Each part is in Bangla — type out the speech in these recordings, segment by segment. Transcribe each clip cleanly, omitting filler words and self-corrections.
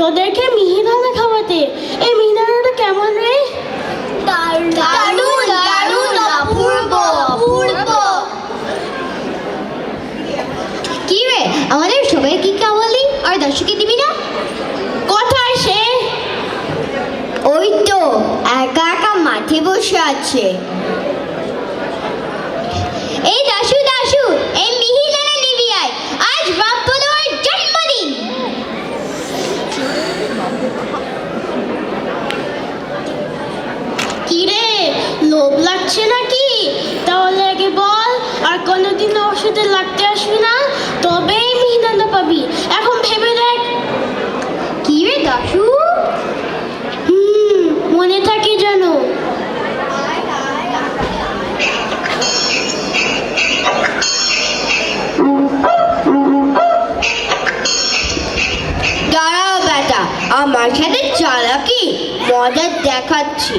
তোদেরকে মিহিদানা খাওয়াতে। এই মিহিদানাটা কেমন রে? দারুণ দারুণ অপূর্ব অপূর্ব। কি রে আমাদের সবাই কি খাওয়ালি আর দর্শকে দিবি না? কোথায় সে? ওই তো একা একা মাঠে বসে আছে। এই দাশু দাশু, এই মিহিদানা নিবি আয়, আজ রামপদর জন্মদিন। কি রে, লোভ লাগছে নাকি? তাহলে আগে বল, আর কোনোদিন ওর সাথে লাগতে আসবি না, তবেই মিহিদানা পাবি। এখন ভেবে দেখ। কি রে দাশু? মনে থাকে যেন। দাঁড়াও বেটা, আমার সাথে চালাকি মজা দেখাচ্ছি।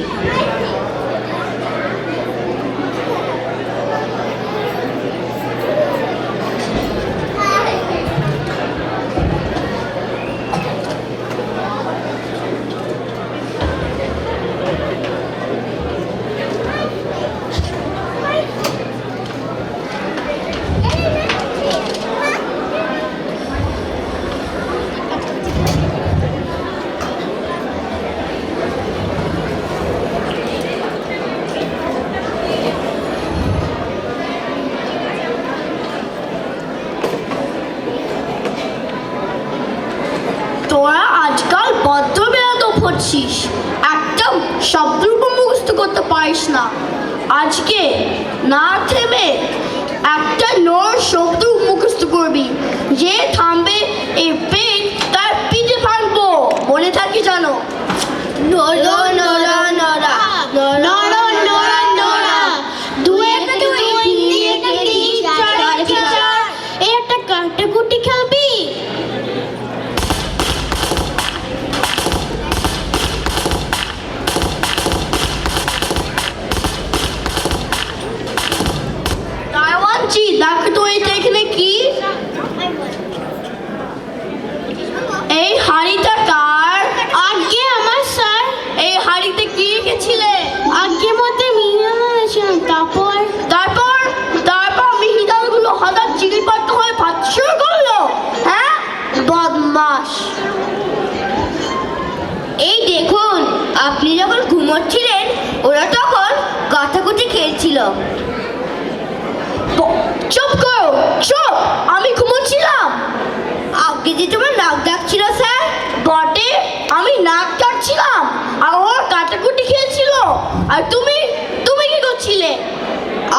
তোরা আজকাল বড্ড বেয়াদব হচ্ছিস, একদম শব্দরূপ মুখস্থ করতে পারিস না। আজকে না থেমে একটা নর শব্দ মুখস্থ করবি, যে থামবে এই পেট তার পিঠে ভাঙবো, মনে থাকি জানো? নরা নরা নরা নরা নরা নরা, দুই একটা দুই, তিন একটা তিন, চার একটা চার। এই একটা কাটাকুটি খেলবি? দারওয়ানজি, দেখো তো এটা এখানে কি? এই হাড়িটা কার? আগে আমার স্যার। এই হাড়িতে কি রেখেছিলে? আগে মধ্যে মিহিদানা রেখেছিলাম। তারপর তারপর তারপর মিহিদানাগুলো হঠাৎ চিড়িপাত হয়ে ভাত শুরু করলো, হ্যাঁ? বদমাস। এই দেখুন, আপনি যখন ঘুমোচ্ছিলেন ওরা তখন কাটাকুটি খেলছিল। চুপ করো, চুপ। আমি ঘুমোচ্ছিলাম। আগে যে তোমার নাক ডাকছিল স্যার। বটে, আমি নাক কাটছিলাম আর ওর কাটাকুটি খেলছিল। আর তুমি তুমি কি করছিলে?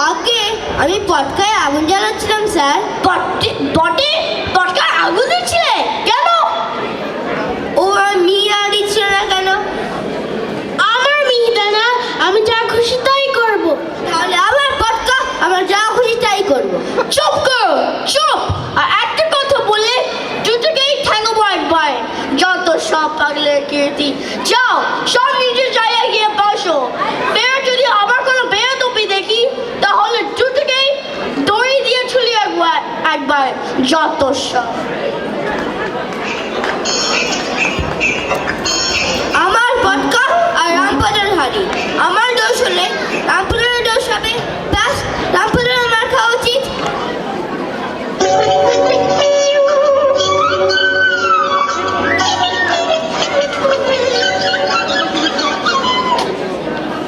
আগে আমি পটকায় আগুন জ্বালাচ্ছিলাম স্যার। বটে বটে, পটকায় আগুন দিচ্ছিলে কেন? ওরা মিহিদানা দিচ্ছিল না কেন? আমার মিহিদানা, আমি যা খুশি তাই করব। তাহলে আমার পটকা, আমার যা খুশি তাই করবো। চুপ করো, চুপ। আর একটা কথা বললে দুটোকেই ঠ্যাঙাবো একবার। যত সব পাগলের কীর্তি। যাও, সব নিজের জায়গায় গিয়ে বসো। বের যদি আবার কোনো বেয়াদবি দেখি তাহলে দুটোকেই দড়ি দিয়ে ঝুলিয়ে একবার। যত সব।